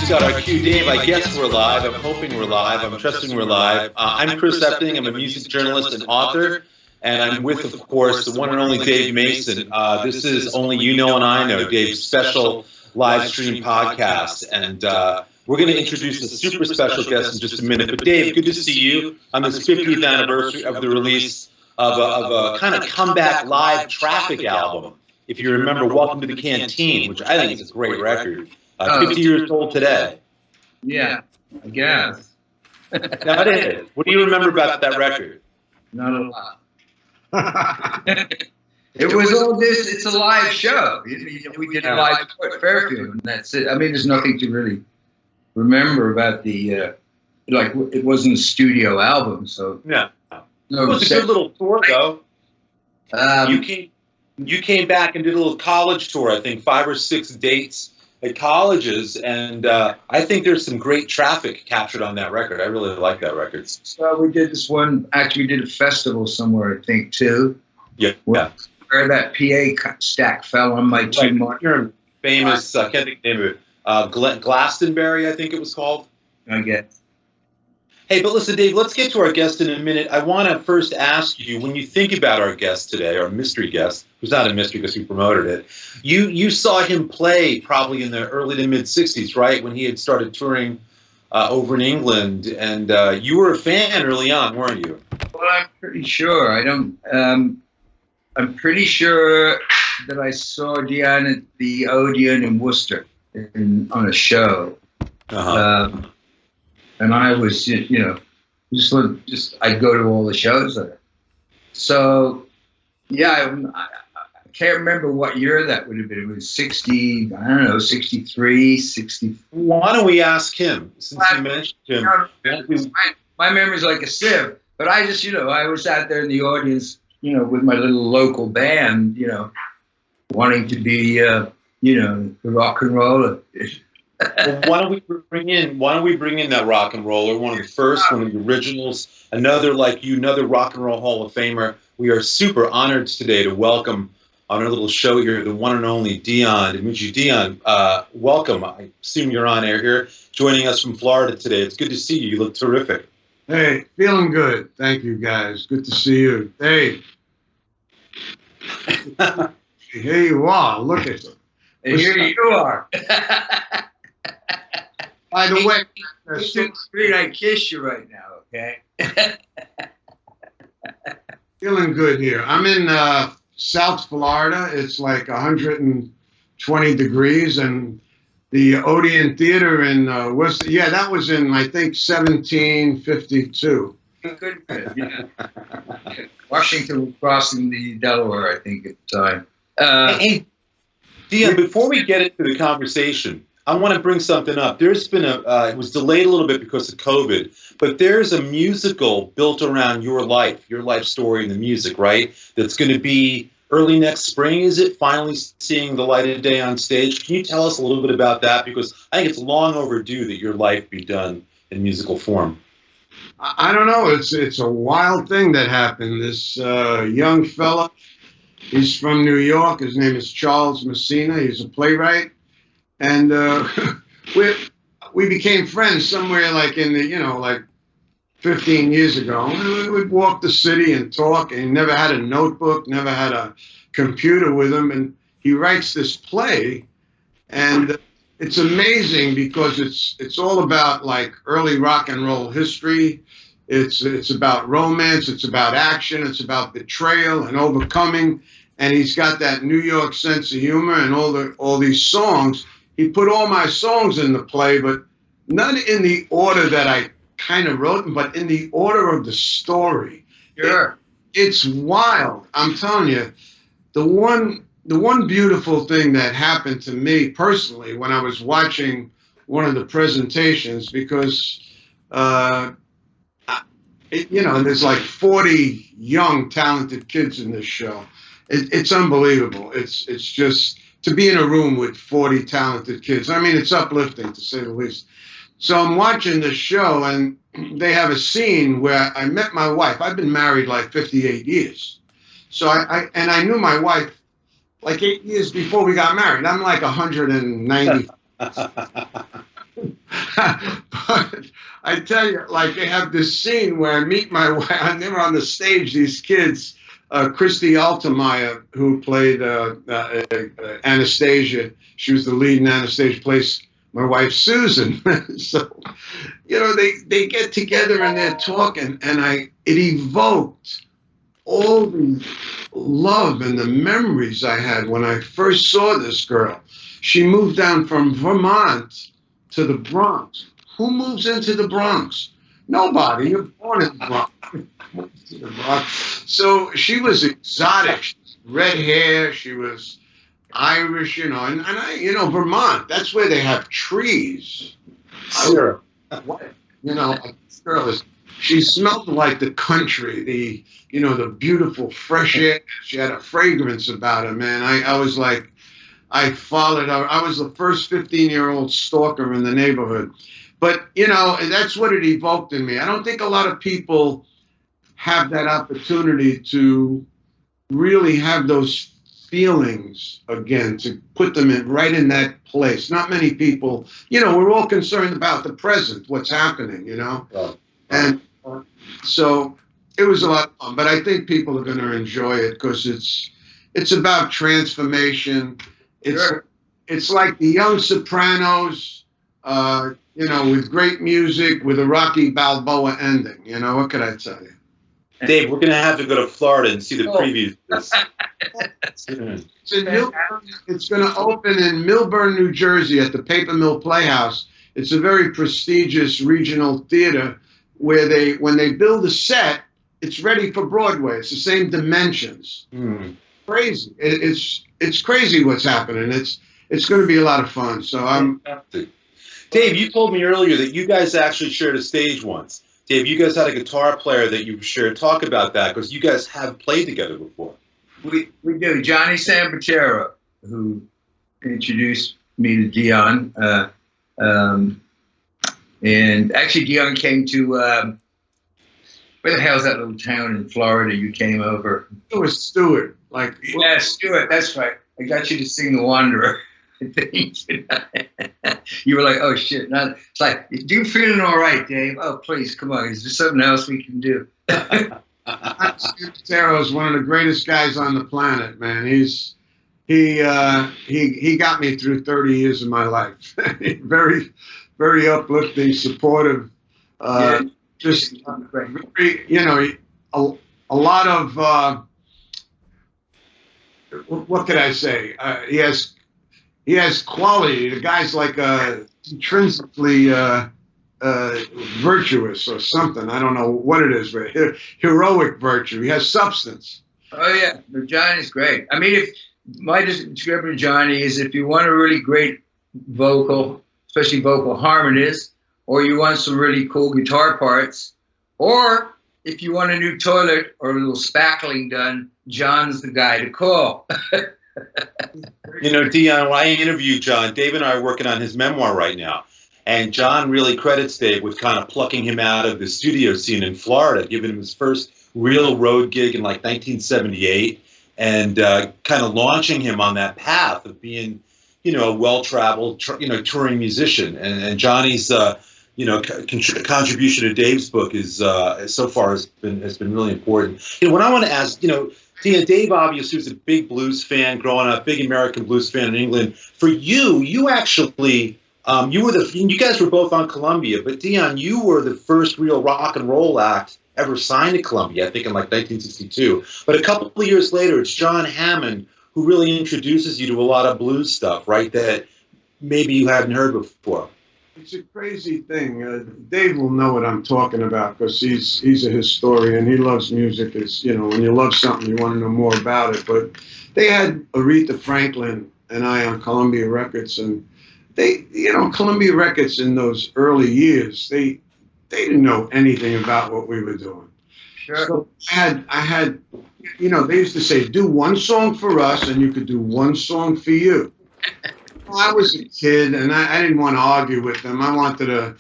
got our cue. Dave, I guess we're live. I'm hoping we're live. I'm trusting we're live. I'm Chris Epting. I'm a music journalist and author. And I'm with, of course, the one and only Dave Mason. This is Only You Know and I Know, Dave's special live stream podcast. And we're going to introduce a super special guest in just a minute. But Dave, good to see you on this 50th anniversary of the release of a kind of comeback live Traffic album. If you remember, Welcome to the Canteen, which I think is a great record. 50 years old today. Yeah, I guess. Now, what do you remember about that record? Not a lot. It was all this. It's a live show. We did a live show at Fairfield, and that's it. I mean, there's nothing to really remember about the like. It wasn't a studio album, so yeah. No, it was a good little tour, though. You came back and did a little college tour. I think 5 or 6 dates at colleges, and I think there's some great traffic captured on that record. I really like that record. So we did this one. Actually, we did a festival somewhere, I think, too. Yeah. Where that PA stack fell on my two marks. You're famous. I can't think of the name of it. Glastonbury, I think it was called. I guess. Hey, but listen, Dave, let's get to our guest in a minute. I want to first ask you, when you think about our guest today, our mystery guest, who's not a mystery because we promoted it, you saw him play probably in the early to mid-'60s, right, when he had started touring over in England, and you were a fan early on, weren't you? Well, I'm pretty sure. I'm pretty sure that I saw DION at the Odeon in Worcester on a show. Uh-huh. And I was, just I'd go to all the shows there. So, yeah, I can't remember what year that would have been. It was 60, I don't know, 63, 60. Why don't we ask him, since you mentioned him? My memory's like a sieve. But I just, I was out there in the audience, with my little local band, wanting to be, the rock and roller. Well, why don't we bring in that rock and roller, one of the first, one of the originals, another like you, another rock and roll Hall of Famer. We are super honored today to welcome on our little show here the one and only DION. DION, welcome. I assume you're on air here, joining us from Florida today. It's good to see you. You look terrific. Hey, feeling good. Thank you, guys. Good to see you. Hey. Here you are. Look at you. And here you are. By the way, I kiss you right now, okay? Feeling good here. I'm in South Florida. It's like 120 degrees, and the Odeon Theater in Worcester. Yeah, that was in, I think, 1752. Good. Yeah. Washington was crossing the Delaware, I think, at the time. Hey, DION, before we get into the conversation, I want to bring something up. There's been it was delayed a little bit because of COVID, but there's a musical built around your life story and the music, right? That's going to be early next spring, is it? Finally seeing the light of day on stage. Can you tell us a little bit about that? Because I think it's long overdue that your life be done in musical form. I don't know. It's a wild thing that happened. This young fella, he's from New York. His name is Charles Messina. He's a playwright. And we became friends somewhere like in the, like 15 years ago. We'd walk the city and talk, and he never had a notebook, never had a computer with him. And he writes this play, and it's amazing because it's all about like early rock and roll history. It's about romance, it's about action, it's about betrayal and overcoming. And he's got that New York sense of humor and all these songs. He put all my songs in the play, but not in the order that I kind of wrote them, but in the order of the story. Sure. It's wild. I'm telling you, the one beautiful thing that happened to me personally when I was watching one of the presentations, because, there's like 40 young, talented kids in this show. It's unbelievable. It's just to be in a room with 40 talented kids. I mean, it's uplifting to say the least. So I'm watching the show, and they have a scene where I met my wife. I've been married like 58 years. So I knew my wife like 8 years before we got married. I'm like 190. But I tell you, like they have this scene where I meet my wife, and they're on the stage, these kids, Christy Altemeyer, who played Anastasia. She was the lead in Anastasia, plays my wife Susan. So, they get together and they're talking, and it evoked all the love and the memories I had when I first saw this girl. She moved down from Vermont to the Bronx. Who moves into the Bronx? Nobody. You're born in the Bronx. So she was exotic. She was red hair. She was Irish, and I, Vermont. That's where they have trees. Sure. What? This girl she smelled like the country, the beautiful fresh air. She had a fragrance about her, man. I was like, I followed her. I was the first 15-year-old stalker in the neighborhood. But, that's what it evoked in me. I don't think a lot of people have that opportunity to really have those feelings again, to put them right in that place. Not many people, we're all concerned about the present, what's happening, Right. And so it was a lot of fun. But I think people are going to enjoy it because it's about transformation. It's like the Young Sopranos, with great music, with a Rocky Balboa ending. What could I tell you? Dave, we're going to have to go to Florida and see the preview. It's going to open in Millburn, New Jersey at the Paper Mill Playhouse. It's a very prestigious regional theater where when they build a set, it's ready for Broadway. It's the same dimensions. Crazy. It's crazy what's happening. It's going to be a lot of fun. So Dave, you told me earlier that you guys actually shared a stage once. Dave, you guys had a guitar player that you shared. Talk about that, because you guys have played together before. We do. Johnny Sambatero, who introduced me to DION. And actually, DION came to, where the hell's that little town in Florida you came over? It was Stewart. Yeah, Stewart, that's right. I got you to sing The Wanderer. You were like, oh shit. Now, it's like, you feeling all right, Dave? Oh, please, come on. Is there something else we can do? Sarah is one of the greatest guys on the planet, man. He got me through 30 years of my life. Very, very uplifting, supportive. Just very, a lot of what could I say? He has quality. The guy's like intrinsically virtuous or something. I don't know what it is, but heroic virtue. He has substance. Oh yeah, but Johnny's great. I mean, if my description of Johnny is, if you want a really great vocal, especially vocal harmonies, or you want some really cool guitar parts, or if you want a new toilet or a little spackling done, John's the guy to call. DION, when I interviewed John, Dave and I are working on his memoir right now. And John really credits Dave with kind of plucking him out of the studio scene in Florida, giving him his first real road gig in like 1978, and kind of launching him on that path of being, a well-traveled, touring musician. And Johnny's, contribution to Dave's book is so far has been really important. When I want to ask, Dave obviously was a big blues fan growing up, big American blues fan in England. For you actually, you guys were both on Columbia, but DION, you were the first real rock and roll act ever signed to Columbia, I think in like 1962. But a couple of years later, it's John Hammond who really introduces you to a lot of blues stuff, right, that maybe you hadn't heard before. It's a crazy thing. Dave will know what I'm talking about because he's a historian. He loves music. It's, when you love something, you want to know more about it. But they had Aretha Franklin and I on Columbia Records, and they, Columbia Records in those early years, they didn't know anything about what we were doing. Sure. So I had, they used to say, do one song for us, and you could do one song for you. I was a kid, and I didn't want to argue with them. I wanted to,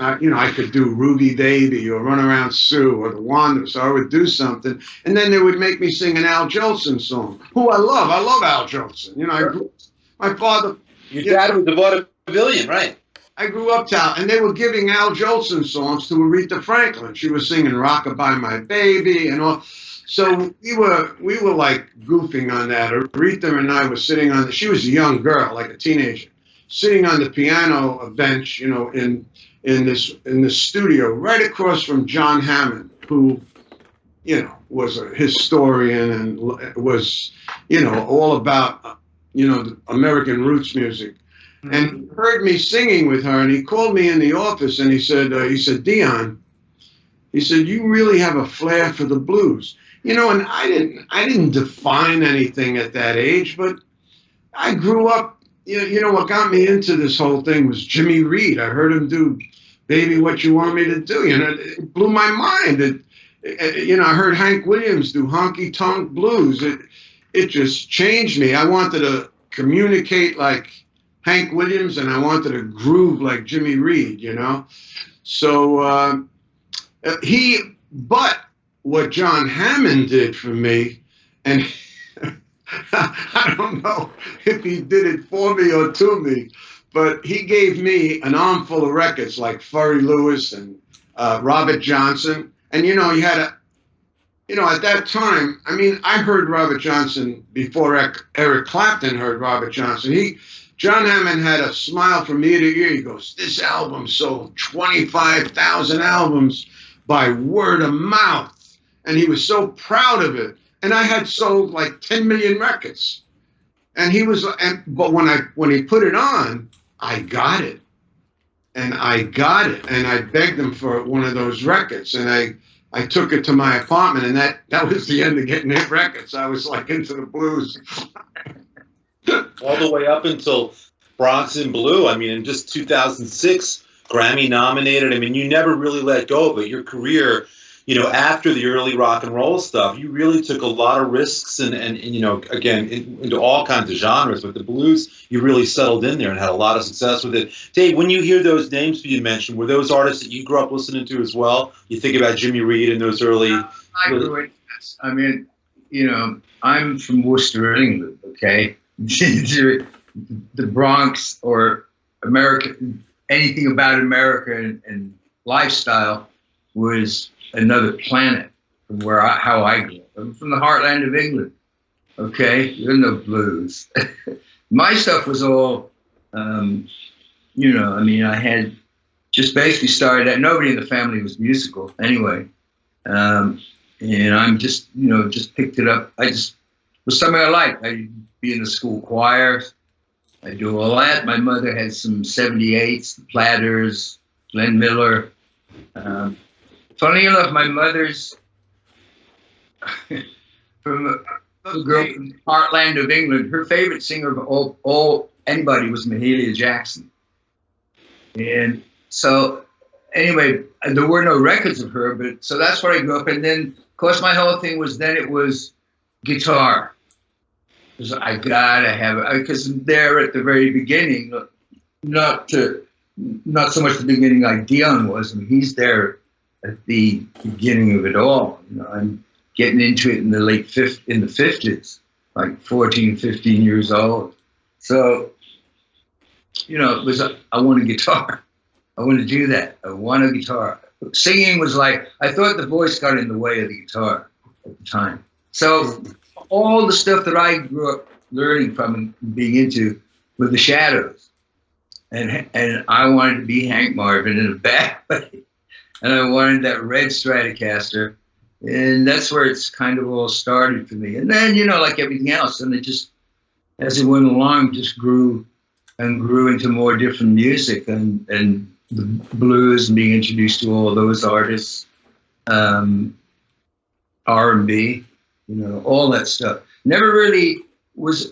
I could do Ruby Baby or Run Around Sue or The Wander, so I would do something. And then they would make me sing an Al Jolson song, who I love. I love Al Jolson. My father. Your dad was a Pavilion, right? I grew up town, and they were giving Al Jolson songs to Aretha Franklin. She was singing "Rockabye My Baby" and all. So we were like goofing on that. Aretha and I were sitting on. She was a young girl, like a teenager, sitting on the piano bench, in this studio right across from John Hammond, who, was a historian and was, all about, the American roots music. And he heard me singing with her, and he called me in the office, and he said, "Dion," he said, "you really have a flair for the blues." And I didn't define anything at that age, but I grew up. What got me into this whole thing was Jimmy Reed. I heard him do "Baby, What You Want Me to Do." It blew my mind. I heard Hank Williams do "Honky Tonk Blues." It just changed me. I wanted to communicate like Hank Williams, and I wanted to groove like Jimmy Reed, So but what John Hammond did for me, and I don't know if he did it for me or to me, but he gave me an armful of records like Furry Lewis and Robert Johnson. And, he had at that time, I heard Robert Johnson before Eric Clapton heard Robert Johnson. John Hammond had a smile from ear to ear. He goes, "This album sold 25,000 albums by word of mouth." And he was so proud of it. And I had sold like 10 million records. And but when he put it on, I got it. And I got it. And I begged him for one of those records. And I took it to my apartment, and that was the end of getting hit records. I was like into the blues. All the way up until Bronson Blue. In just 2006, Grammy nominated. You never really let go of it. Your career, after the early rock and roll stuff, you really took a lot of risks and again, into all kinds of genres. But the blues, you really settled in there and had a lot of success with it. Dave, when you hear those names you mentioned, were those artists that you grew up listening to as well? You think about Jimmy Reed and those early... I grew up, yes. I'm from Worcester, England, okay? The Bronx or America, anything about America and lifestyle was another planet from how I grew up. I'm from the heartland of England, okay? There are no blues. My stuff was all, I had just basically started out. Nobody in the family was musical anyway. And I'm just picked it up. It was something I liked. I'd be in the school choir. I do all that. My mother had some 78s, the Platters, Glenn Miller. Funny enough, my mother's from a girl from the heartland of England. Her favorite singer of anybody was Mahalia Jackson. And so, anyway, there were no records of her, but so that's where I grew up. And then, of course, my whole thing was it was guitar. Because I gotta have it. Because there at the very beginning, not so much the beginning like Dion was. He's there at the beginning of it all. I'm getting into it in the in the 50s, like 14, 15 years old. So, it was, I want a guitar. I want to do that. I want a guitar. Singing was like, I thought the voice got in the way of the guitar at the time. So all the stuff that I grew up learning from and being into were the Shadows. And I wanted to be Hank Marvin in a bad way. And I wanted that red Stratocaster. And that's where it's kind of all started for me. And then, like everything else, and it just, as it went along, just grew and grew into more different music and the blues and being introduced to all those artists, R&B, all that stuff. Never really was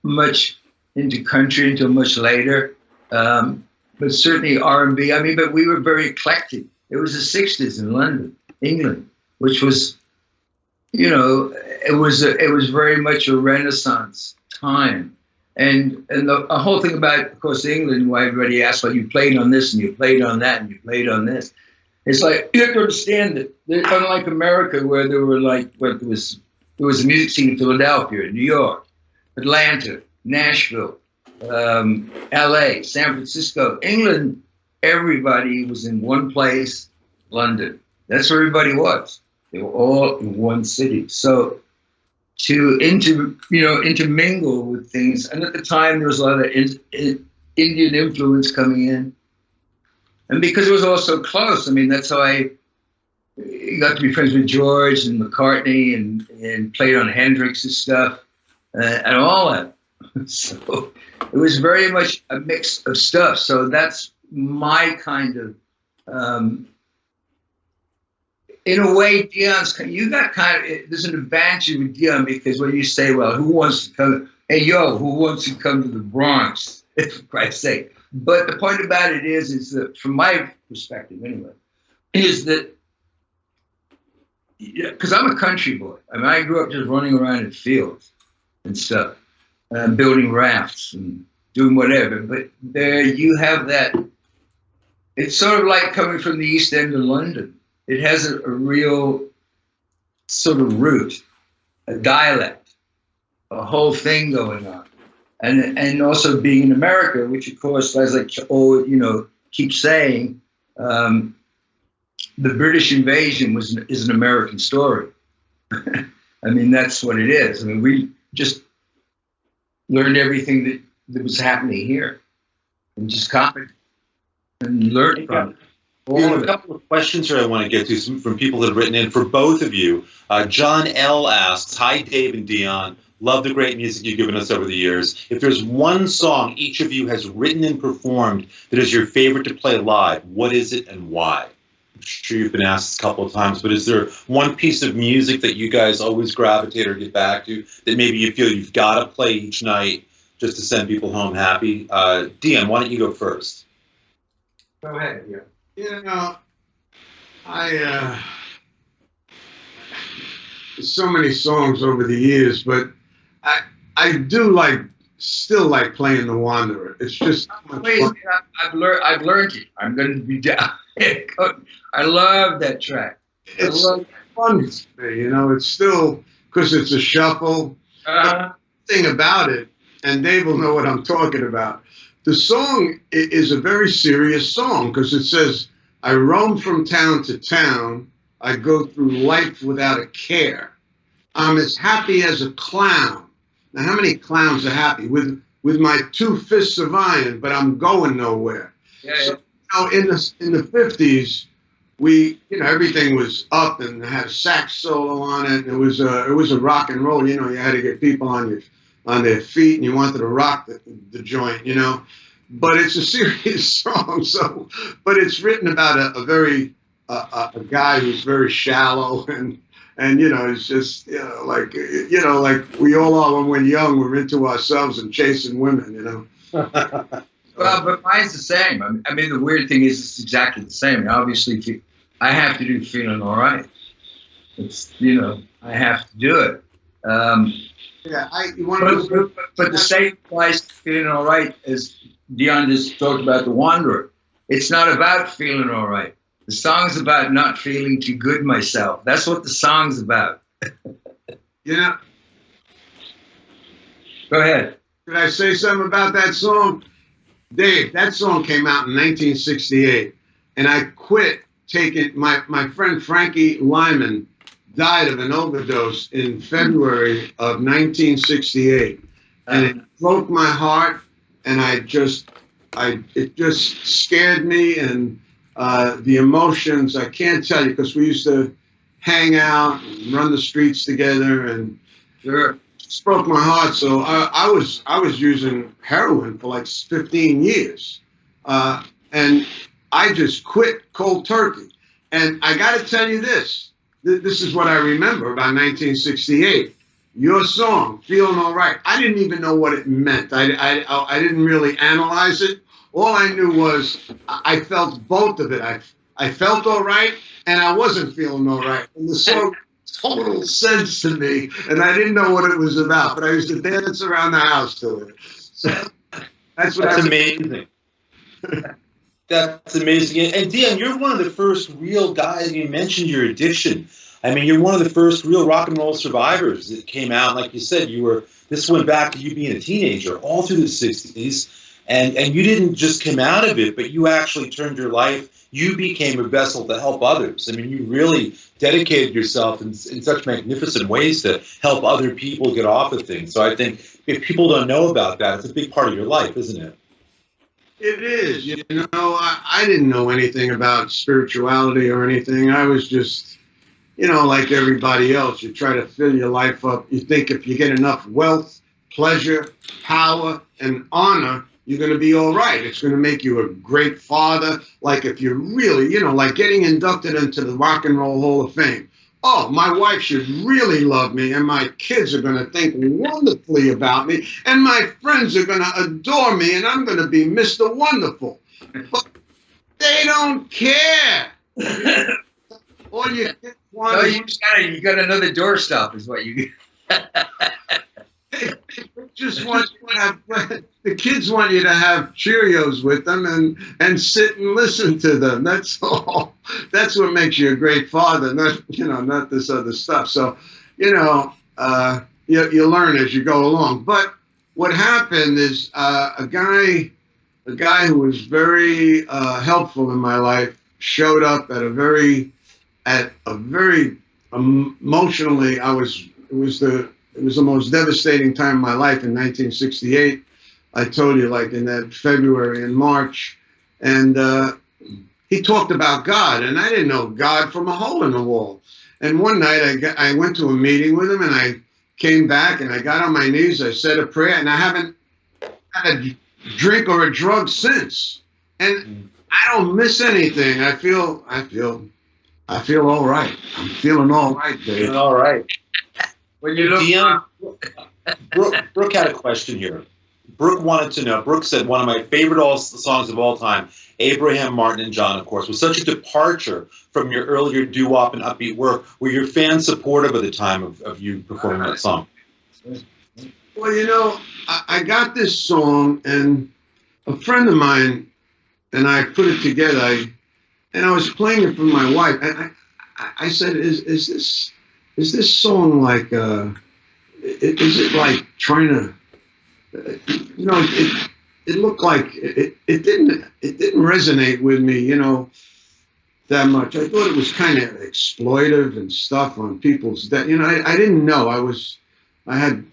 much into country until much later, but certainly R&B. But we were very eclectic. It was the 60s in London, England, which was, it was very much a Renaissance time. And the whole thing about, of course, England, why everybody asks, well, you played on this and you played on that and you played on this. It's like, you have to understand that, unlike America, where there was a music scene in Philadelphia, New York, Atlanta, Nashville, L.A., San Francisco, England. Everybody was in one place, London. That's where everybody was. They were all in one city. So to intermingle with things, and at the time there was a lot of Indian influence coming in, and because it was all so close, I mean, that's how I got to be friends with George and McCartney and played on Hendrix's stuff and all that. So it was very much a mix of stuff. So that's my kind of, in a way, Dion's, you got kind of, there's an advantage with Dion because when you say, well, who wants to come, hey, yo, who wants to come to the Bronx, for Christ's sake. But the point about it is that from my perspective anyway, is that, because I'm a country boy. I mean, I grew up just running around in fields and stuff, building rafts and doing whatever. But there you have that. It's sort of like coming from the East End of London. It has a real sort of root, a dialect, a whole thing going on. And also being in America, which of course, as I keep saying, the British invasion is an American story. I mean, that's what it is. I mean, we just learned everything that was happening here and just copied and learned from it. We have a couple of questions here I want to get to from people that have written in for both of you. John L. asks, hi, Dave and Dion. Love the great music you've given us over the years. If there's one song each of you has written and performed that is your favorite to play live, what is it and why? I'm sure you've been asked a couple of times, but is there one piece of music that you guys always gravitate or get back to that maybe you feel you've got to play each night just to send people home happy? Dion, why don't you go first? Go ahead, yeah. You know, so many songs over the years, but I do still like playing The Wanderer. It's just so much fun. I've learned it. I'm going to be down. I love that track. It's fun to me, you know. It's still, because it's a shuffle. The thing about it, and Dave will know what I'm talking about. The song is a very serious song because it says, I roam from town to town. I go through life without a care. I'm as happy as a clown. Now, how many clowns are happy? With my 2 fists of iron, but I'm going nowhere. Yeah, so, in the 50s, everything was up and had a sax solo on it. It was a rock and roll. You know, you had to get people on their feet, and you wanted to rock the joint, you know. But it's a serious song, but it's written about a very a guy who's very shallow and it's just like we all are when we're young, we're into ourselves and chasing women, you know. Well, but mine's the same. I mean, the weird thing is it's exactly the same. And obviously, I have to do Feeling All Right. It's I have to do it. Yeah, but the same applies to Feeling All Right as Dion just talked about The Wanderer. It's not about feeling all right. The song's about not feeling too good myself. That's what the song's about. Go ahead. Could I say something about that song? Dave, that song came out in 1968, and I quit taking, my friend Frankie Lyman died of an overdose in February of 1968, and it broke my heart, and it just scared me, and the emotions, I can't tell you, because we used to hang out and run the streets together, and it just broke my heart. So I was using heroin for like 15 years, and I just quit cold turkey. And I got to tell you this is what I remember about 1968. Your song, Feeling All Right. I didn't even know what it meant. I didn't really analyze it. All I knew was I felt both of it. I felt all right, and I wasn't feeling all right. And the song made total sense to me, and I didn't know what it was about, but I used to dance around the house to it. So that's amazing. That's amazing. And Dion, you're one of the first real guys. You mentioned your addiction. I mean, you're one of the first real rock and roll survivors that came out. Like you said, this went back to you being a teenager all through the 60s. And you didn't just come out of it, but you actually turned your life. You became a vessel to help others. I mean, you really dedicated yourself in such magnificent ways to help other people get off of things. So I think if people don't know about that, it's a big part of your life, isn't it? It is. You know, I didn't know anything about spirituality or anything. I was just, you know, like everybody else. You try to fill your life up. You think if you get enough wealth, pleasure, power, and honor, you're going to be all right. It's going to make you a great father. Like if you're really, you know, like getting inducted into the Rock and Roll Hall of Fame. Oh, my wife should really love me, and my kids are going to think wonderfully about me, and my friends are going to adore me, and I'm going to be Mr. Wonderful. But they don't care. All you kids want No, is you got another doorstop, is what you. just want you to have, the kids want you to have Cheerios with them and sit and listen to them. That's all. That's what makes you a great father, not this other stuff. So, you learn as you go along. But what happened is a guy who was very helpful in my life showed up at a very emotionally. It was the most devastating time of my life in 1968. I told you, like in that February and March. And he talked about God, and I didn't know God from a hole in the wall. And one night I went to a meeting with him, and I came back, and I got on my knees. I said a prayer, and I haven't had a drink or a drug since. And I don't miss anything. I feel all right. I'm feeling all right, Dave. Feeling all right. When you look, DION, Brooke had a question here. Brooke wanted to know. Brooke said one of my favorite songs of all time, Abraham, Martin, and John, of course, was such a departure from your earlier doo-wop and upbeat work. Were your fans supportive at the time of you performing that song? Well, you know, I got this song, and a friend of mine and I put it together. And I was playing it for my wife, and I said, "Is this song like? Is it like trying to? You know, it looked like it didn't resonate with me, you know, that much. I thought it was kind of exploitive and stuff on people's death. You know, I didn't know. I had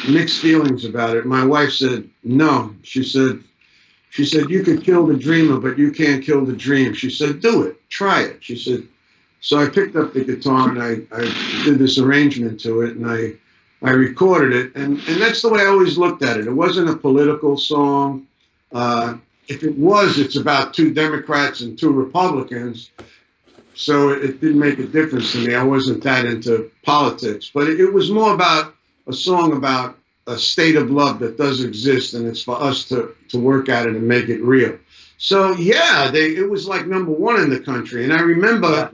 mixed feelings about it. My wife said no. She said you could kill the dreamer, but you can't kill the dream. She said do it, try it. She said. So I picked up the guitar and I did this arrangement to it, and I recorded it, and that's the way I always looked at it. It wasn't a political song. If it was, it's about two Democrats and two Republicans, so it didn't make a difference to me. I wasn't that into politics, but it was more about a song about a state of love that does exist, and it's for us to work at it and make it real. So yeah, it was like #1 in the country, and I remember,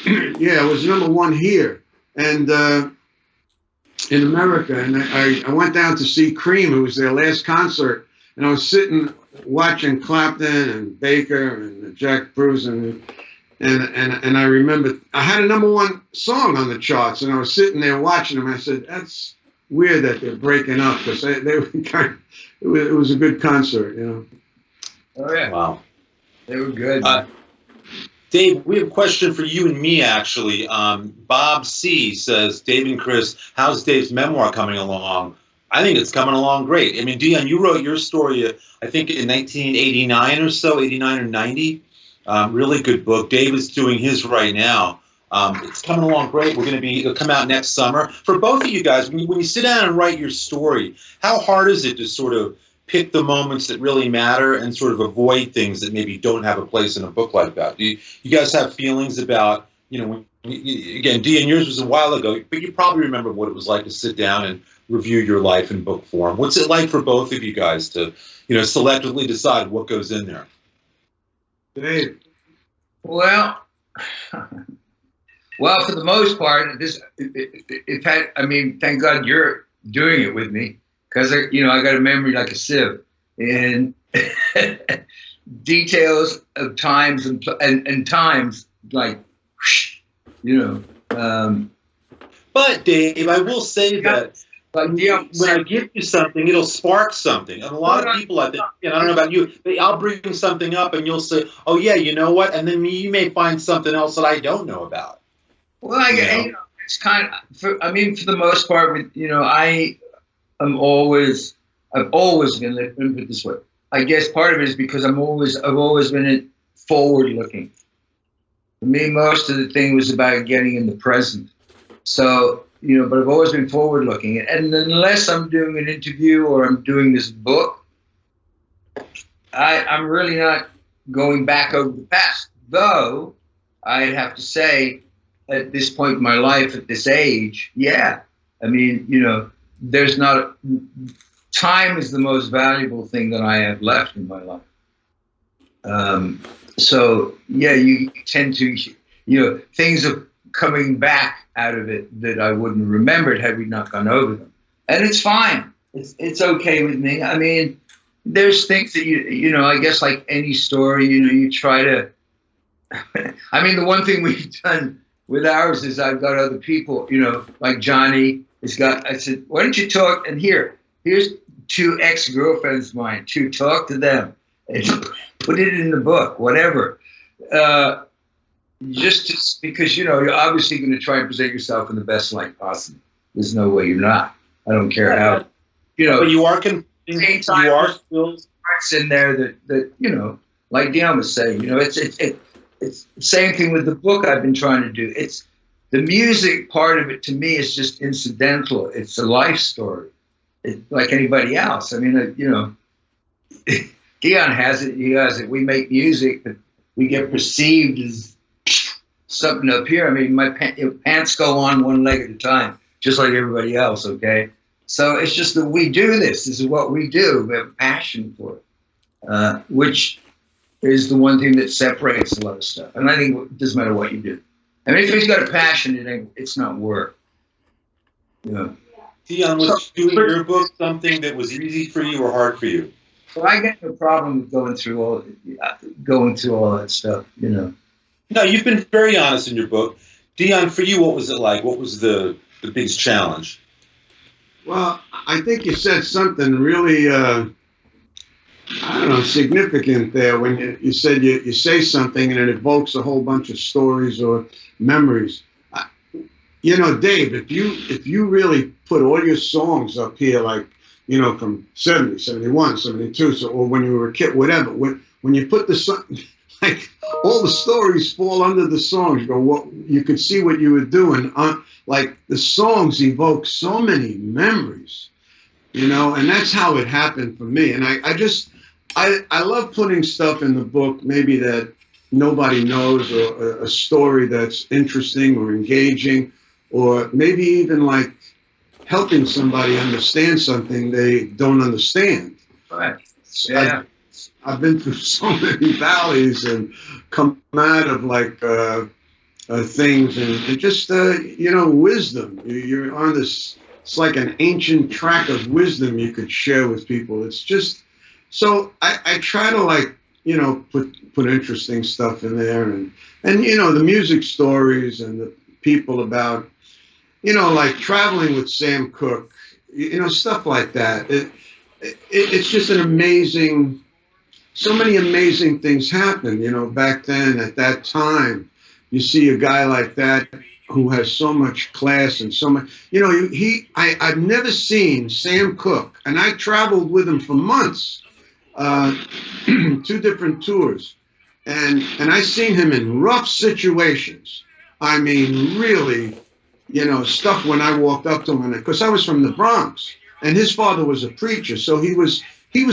yeah, it was #1 here, and in America, and I went down to see Cream. It was their last concert, and I was sitting watching Clapton and Baker and Jack Bruce, and I remember I had a #1 song on the charts, and I was sitting there watching them. I said, "That's weird that they're breaking up," because they were kind of, it was a good concert, you know. Oh yeah, Wow, they were good. Dave, we have a question for you and me, actually. Bob C. says, Dave and Chris, how's Dave's memoir coming along? I think it's coming along great. I mean, DION, you wrote your story, I think, in 1989 or so, 89 or 90. Really good book. Dave is doing his right now. It's coming along great. It'll come out next summer. For both of you guys, when you sit down and write your story, how hard is it to sort of pick the moments that really matter and sort of avoid things that maybe don't have a place in a book like that? Do you guys have feelings about, again, DION, yours was a while ago, but you probably remember what it was like to sit down and review your life in book form. What's it like for both of you guys to, selectively decide what goes in there? Dave. Well, for the most part, thank God you're doing it with me, because I got a memory like a sieve, and details of times and times like, But Dave, I will say that when I give you something, it'll spark something. And a lot of people, I think, and I don't know about you, I'll bring something up and you'll say, "Oh yeah, you know what?" And then you may find something else that I don't know about. Well, it's kind of. For the most part, I've always been. Let me put it this way. I guess part of it is because I've always been forward looking. For me, most of the thing was about getting in the present. So, but I've always been forward looking. And unless I'm doing an interview or I'm doing this book, I'm really not going back over the past. Though, I'd have to say, at this point in my life, at this age, yeah. There's not, time is the most valuable thing that I have left in my life. So, yeah, you tend to, things are coming back out of it that I wouldn't have remembered had we not gone over them. And it's fine. It's okay with me. There's things that, I guess like any story, you try to, the one thing we've done with ours is I've got other people, like Johnny has got, I said, why don't you talk, and here's 2 ex-girlfriends of mine, talk to them and put it in the book, whatever. Just because, you're obviously going to try and present yourself in the best light possible. There's no way you're not. I don't care how, But you are still parts in there that like DION was saying, it's the same thing with the book I've been trying to do. It's the music part of it to me is just incidental. It's a life story. Like anybody else. DION has it. He has it. We make music that we get perceived as something up here. My pants go on one leg at a time, just like everybody else. Okay. So it's just that we do this. This is what we do. We have a passion for it, which is the one thing that separates a lot of stuff. And I think it doesn't matter what you do. If you've got a passion, it's not work. DION, was doing your book something that was easy for you or hard for you? So I got no problem with going through all that stuff. No, you've been very honest in your book. DION, for you, what was it like? What was the biggest challenge? Well, I think you said something really, significant there when you said you say something and it evokes a whole bunch of stories or memories. Dave, if you really put all your songs up here, like, from 70, 71, 72, so, or when you were a kid, whatever, when you put the song, like, all the stories fall under the songs. You could see what you were doing. Like, the songs evoke so many memories, and that's how it happened for me. And I love putting stuff in the book, maybe that nobody knows, or a story that's interesting or engaging, or maybe even like helping somebody understand something they don't understand. Right. Yeah. I've been through so many valleys and come out of like things and just wisdom. You're on this. It's like an ancient track of wisdom you could share with people. It's just so I try to put interesting stuff in there and the music stories and the people about like traveling with Sam Cooke, stuff like that. It's just an amazing. So many amazing things happen, back then at that time. You see a guy like that who has so much class and so much, I've never seen Sam Cooke, and I traveled with him for months, 2 different tours, and I seen him in rough situations. Really, stuff when I walked up to him, because I was from the Bronx, and his father was a preacher, so he was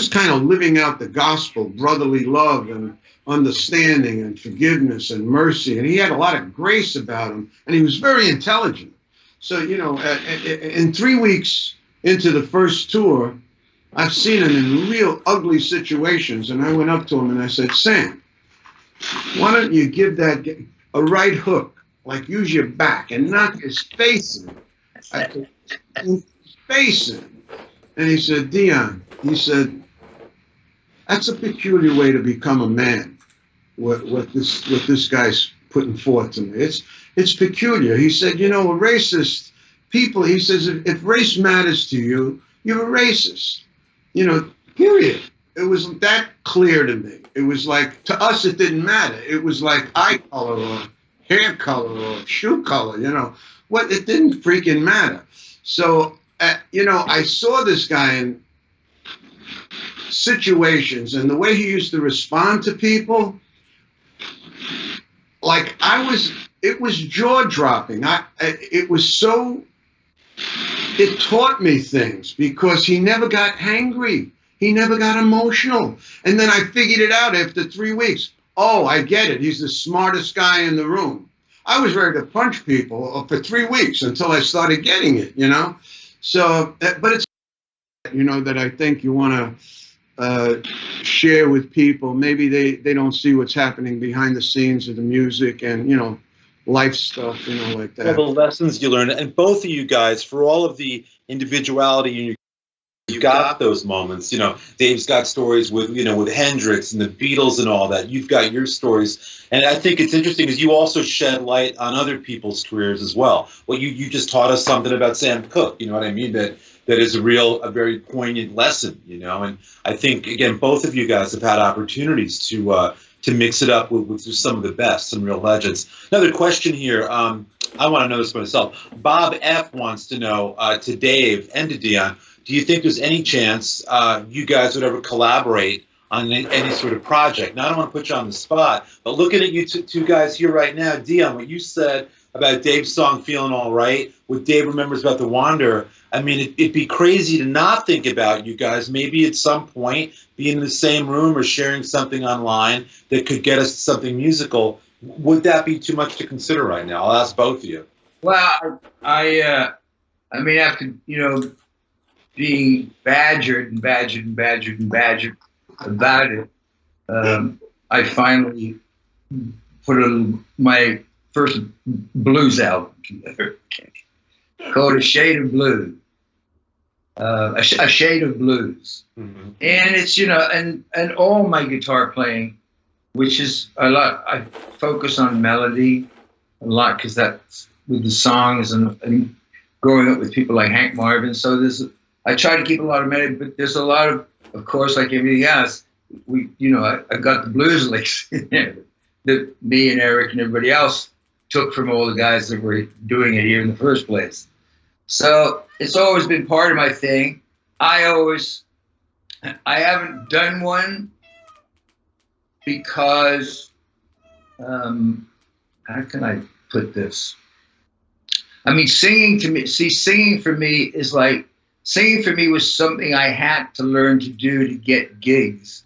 kind of living out the gospel, brotherly love and understanding and forgiveness and mercy. And he had a lot of grace about him, and he was very intelligent. So, in 3 weeks into the first tour, I've seen him in real ugly situations. And I went up to him and I said, Sam, why don't you give that a right hook, like use your back and knock his face in. I said, face in. And he said, DION, he said, that's a peculiar way to become a man. What this guy's putting forth to me. it's peculiar. He said, you know, a racist people, he says, if race matters to you, you're a racist. You know, period. It was that clear to me. It was like, to us, it didn't matter. It was like eye color or hair color or shoe color, you know. What, it didn't freaking matter. So, you know, I saw this guy in situations, and the way he used to respond to people, like it was jaw dropping. It was so, it taught me things because he never got hangry. He never got emotional. And then I figured it out after 3 weeks. Oh, I get it. He's the smartest guy in the room. I was ready to punch people for 3 weeks until I started getting it, you know? So, but it's, you know, that I think you want to share with people. Maybe they don't see what's happening behind the scenes of the music and, you know, life stuff, you know, like that. Well, the lessons you learned, and both of you guys, for all of the individuality, you got those moments. You know, Dave's got stories with, you know, with Hendrix and the Beatles and all that. You've got your stories, and I think it's interesting because you also shed light on other people's careers as well. Well, you just taught us something about Sam Cooke. You know what I mean? That is a very poignant lesson. You know, and I think again, both of you guys have had opportunities to mix it up with some of the best, some real legends. Another question here. I want to know this myself. Bob F wants to know to Dave and to Dion, do you think there's any chance you guys would ever collaborate on any sort of project? Now, I don't want to put you on the spot, but looking at you two guys here right now, Dion, what you said about Dave's song Feeling All Right, what Dave remembers about The Wanderer, I mean, it'd be crazy to not think about you guys maybe at some point being in the same room or sharing something online that could get us something musical. Would that be too much to consider right now? I'll ask both of you. Well, I mean, after, you know, being badgered about it, I finally put my first blues album together called A Shade of Blue. A Shade of Blues. Mm-hmm. And it's, you know, and all my guitar playing, which is a lot, I focus on melody a lot because that's with the songs and growing up with people like Hank Marvin. So I try to keep a lot of melody, but there's a lot of course, like everything else, I got the blues licks in there that me and Eric and everybody else took from all the guys that were doing it here in the first place. So it's always been part of my thing. I haven't done one because, how can I put this? I mean, singing for me was something I had to learn to do to get gigs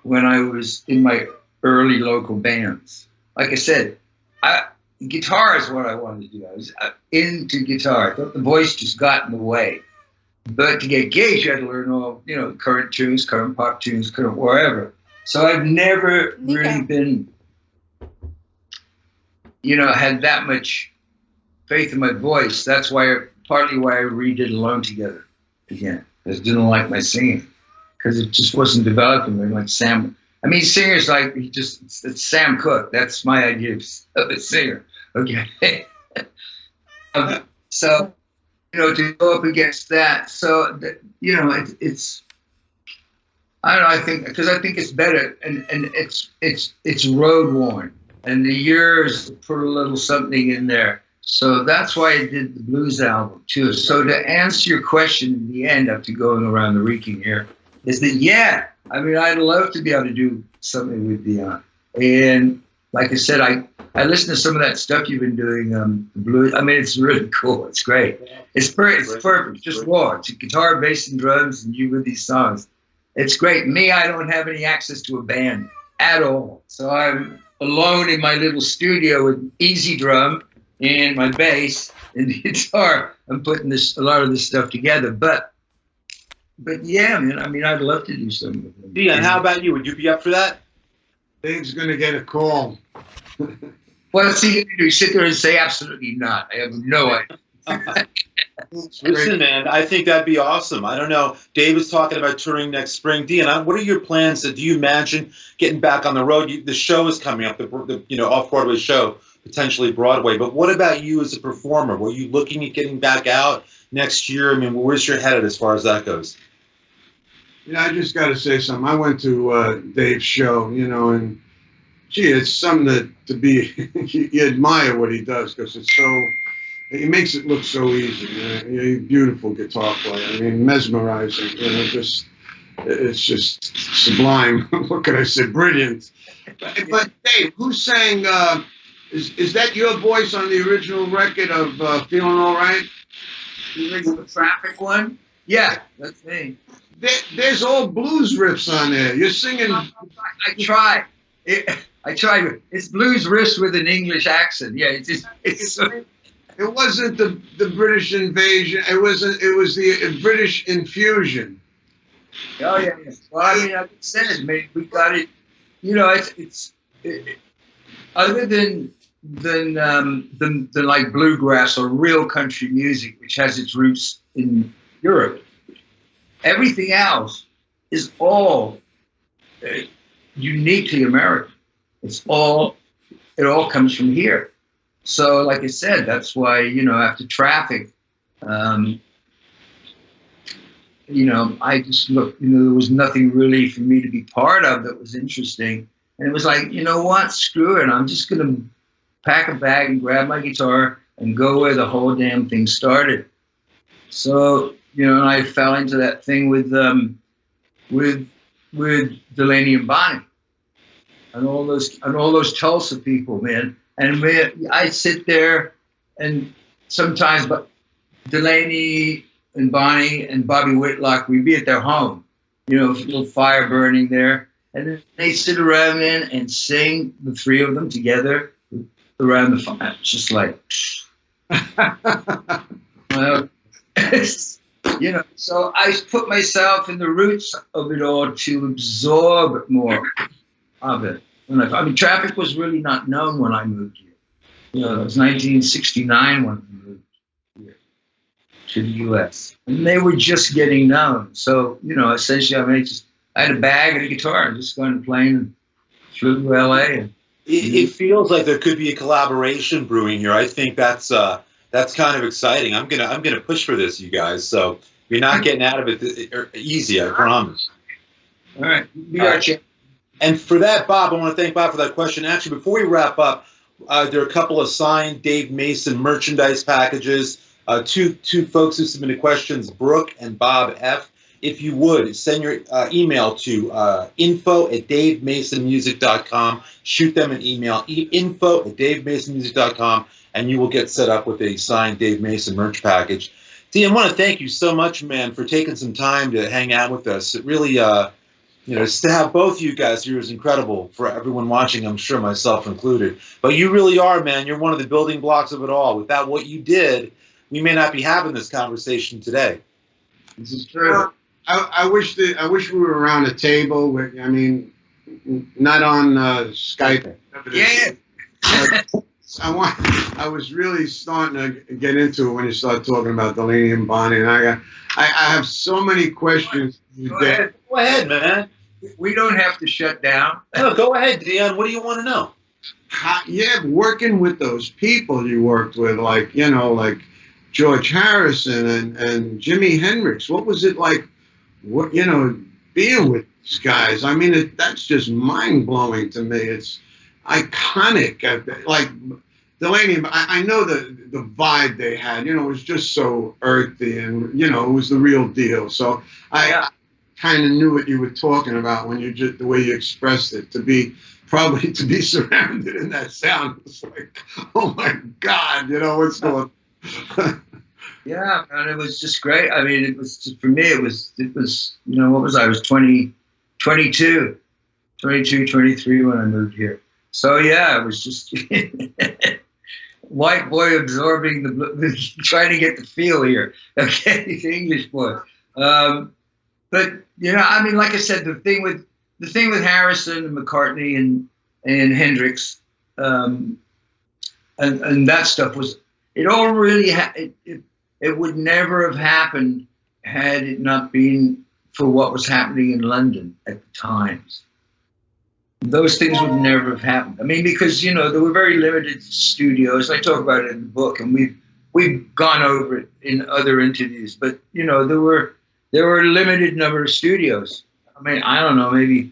when I was in my early local bands. Like I said, guitar is what I wanted to do. I was into guitar. I thought the voice just got in the way. But to get gigs, you had to learn all, you know, current tunes, current pop tunes, current wherever. So I've never really been, you know, had that much faith in my voice. That's partly why I redid Alone Together again. Because I didn't like my singing. Because it just wasn't developing like Sam. I mean, singers like, it's Sam Cooke. That's my idea of a singer. Okay. So, you know, to go up against that. So, you know, it's, I don't know, I think it's better and it's road worn. And the years put a little something in there. So that's why I did the blues album too. So to answer your question in the end, after going around the reeking here, is that, yeah, I mean, I'd love to be able to do something with Dion. And like I said, I listened to some of that stuff you've been doing, the blues. I mean, it's really cool. It's great. It's perfect. Just raw. It's guitar, bass, and drums, and you with these songs. It's great. Me, I don't have any access to a band at all. So I'm alone in my little studio with easy drum and my bass and the guitar. I'm putting a lot of this stuff together. But yeah, man, I mean, I'd love to do something with them. Dion, how about you? Would you be up for that? Dave's going to get a call. What's he going to do? Sit there and say, absolutely not. I have no idea. Listen, man, I think that'd be awesome. I don't know. Dave was talking about touring next spring. Dion, what are your plans? Do you imagine getting back on the road? The show is coming up, the off-Broadway show, potentially Broadway. But what about you as a performer? Were you looking at getting back out next year? I mean, where's your head at as far as that goes? I just got to say something. I went to Dave's show, and gee, it's something to be, you admire what he does because he makes it look so easy. He's a beautiful guitar player. I mean, mesmerizing, it's just sublime. What could I say? Brilliant. But Dave, who sang, is that your voice on the original record of Feeling All Right? The original Traffic one? Yeah, that's me. There's all blues riffs on there. You're singing. I tried. I tried. It's blues riffs with an English accent. Yeah, It wasn't the British invasion. It was the British infusion. Oh yeah. Well, I mean, like I said, man, we got it. It's other than like bluegrass or real country music, which has its roots in Europe. Everything else is all uniquely American. It all comes from here. So, like I said, that's why, after Traffic, I just looked, there was nothing really for me to be part of that was interesting. And it was like, you know what, screw it. I'm just going to pack a bag and grab my guitar and go where the whole damn thing started. So, and I fell into that thing with Delaney and Bonnie and all those Tulsa people, man. And I sit there, and sometimes, but Delaney and Bonnie and Bobby Whitlock, we'd be at their home, a little fire burning there, and then they sit around and sing, the three of them together around the fire. It's just like, well, so I put myself in the roots of it all to absorb more of it. I mean, Traffic was really not known when I moved here. It was 1969 when I moved here to the U.S. And they were just getting known. So, essentially, I had a bag and a guitar and just got on a plane and flew to L.A. It feels like there could be a collaboration brewing here. I think that's kind of exciting. I'm gonna push for this, you guys. So you're not getting out of it easy, I promise. All right, be our champ. And for that, Bob, I want to thank Bob for that question. Actually, before we wrap up, there are a couple of signed Dave Mason merchandise packages. Two folks who submitted questions, Brooke and Bob F. If you would, send your email to info@davemasonmusic.com. Shoot them an email, info@davemasonmusic.com, and you will get set up with a signed Dave Mason merch package. Dee, I want to thank you so much, man, for taking some time to hang out with us. It really, to have both you guys here is incredible for everyone watching, I'm sure myself included. But you really are, man. You're one of the building blocks of it all. Without what you did, we may not be having this conversation today. This is true. I wish we were around a table. Not on Skype. Yeah. I was really starting to get into it when you started talking about Delaney and Bonnie, and I have so many questions. Go ahead, man. We don't have to shut down. No, go ahead, Dion. What do you want to know? Working with those people you worked with, like George Harrison and Jimi Hendrix. What was it like? Being with these guys. I mean, that's just mind blowing to me. It's iconic. Like Delaney, I know the vibe they had. It was just so earthy, and it was the real deal. So I kind of knew what you were talking about when the way you expressed it. To be surrounded in that sound, it's like, oh my God, what's going on? Yeah, and it was just great. I mean, it was just, for me, it was, what was I? I was 22, 23 when I moved here. So yeah, it was just white boy absorbing trying to get the feel here. Okay, the English boy. But like I said, the thing with Harrison and McCartney and Hendrix, and that stuff was, it all really it would never have happened had it not been for what was happening in London at the times. those things would never have happened. I mean, because there were very limited studios. I talk about it in the book, and we've gone over it in other interviews. But there were limited number of studios. I mean, I don't know, maybe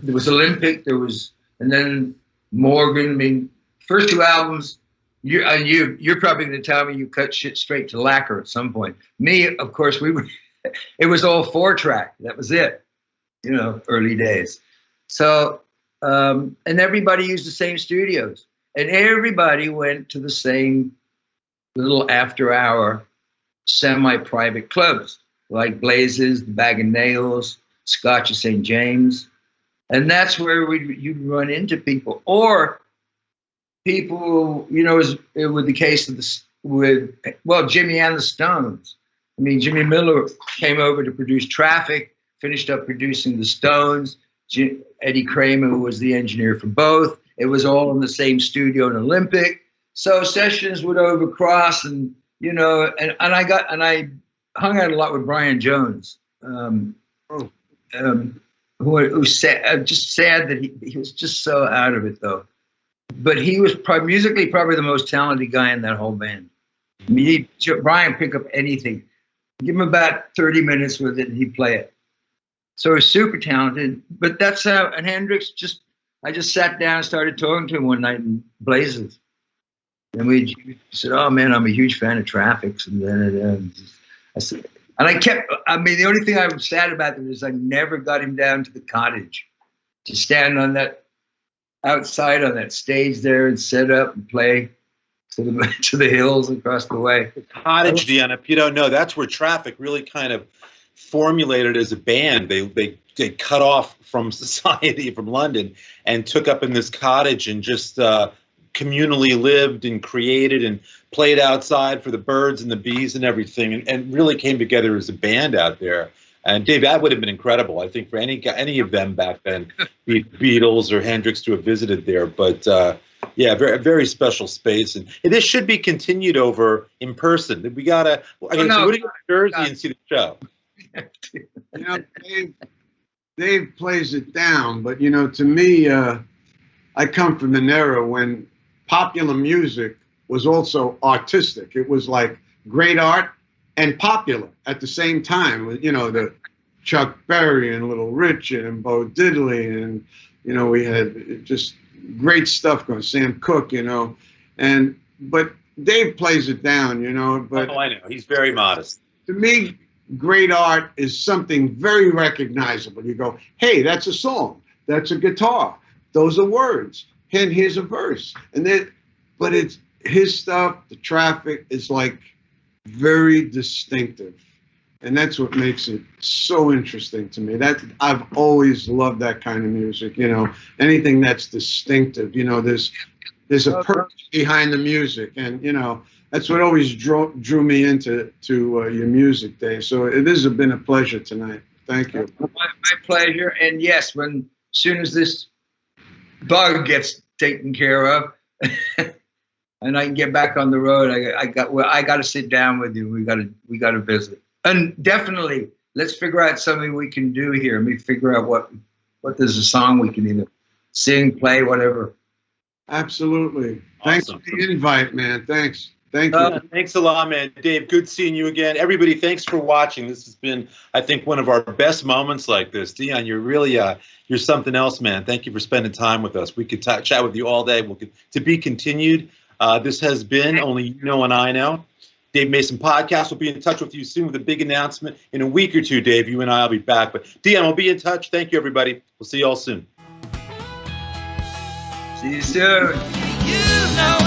there was Olympic, and then Morgan. I mean, first two albums. You're probably going to tell me you cut shit straight to lacquer at some point. Me, of course, it was all 4-track. That was it. Early days. So. And everybody used the same studios, and everybody went to the same little after-hour semi-private clubs like Blazes, the Bag of Nails, Scotch of St. James, and that's where you'd run into people, or people, as with the case of Jimmy and the Stones. I mean, Jimmy Miller came over to produce Traffic, finished up producing the Stones. Eddie Kramer was the engineer for both. It was all in the same studio in Olympic. So sessions would overcross, and I hung out a lot with Brian Jones, who sad, just sad that he was just so out of it though. But he was musically probably the most talented guy in that whole band. I mean, Brian pick up anything, give him about 30 minutes with it, and he'd play it. So he was super talented, but that's how. And Hendrix I just sat down and started talking to him one night in Blazes, and we said, "Oh man, I'm a huge fan of Traffic." And then I said, and I kept. I mean, the only thing I was sad about it is I never got him down to the cottage to stand on that outside on that stage there and set up and play to the hills across the way. The cottage, DION. If you don't know, that's where Traffic really kind of formulated as a band. They cut off from society, from London, and took up in this cottage and just communally lived and created and played outside for the birds and the bees and everything, and really came together as a band out there. And Dave, that would have been incredible, I think, for any of them back then, Beatles or Hendrix, to have visited there. But yeah, very, very special space, and this should be continued over in person. We gotta. So we go to Jersey and see the show. Dave plays it down, but to me, I come from an era when popular music was also artistic. It was like great art and popular at the same time. The Chuck Berry and Little Richard and Bo Diddley, and we had just great stuff going. Sam Cooke, but Dave plays it down, But I know he's very modest. To me, great art is something very recognizable. You go, hey, that's a song, that's a guitar, those are words, and here's a verse, but it's his stuff. The Traffic is like very distinctive, and that's what makes it so interesting to me. That I've always loved that kind of music. Anything that's distinctive. There's a purpose behind the music, and that's what always drew me into your music, Dave. So it has been a pleasure tonight. Thank you. My pleasure. And yes, as soon as this bug gets taken care of, and I can get back on the road, I got to sit down with you. We got to visit. And definitely, let's figure out something we can do here. Let me figure out what there's a song we can either sing, play, whatever. Absolutely. Awesome. Thanks for the invite, man. Thanks. Thank you. Thanks a lot, man. Dave, good seeing you again. Everybody, thanks for watching. This has been, I think, one of our best moments like this. DION, you're really, you're something else, man. Thank you for spending time with us. We could chat with you all day. To be continued. This has been Only You Know and I Know. Dave Mason Podcast. We'll be in touch with you soon with a big announcement. In a week or two, Dave, you and I will be back. But DION, we'll be in touch. Thank you, everybody. We'll see you all soon. See you soon. You know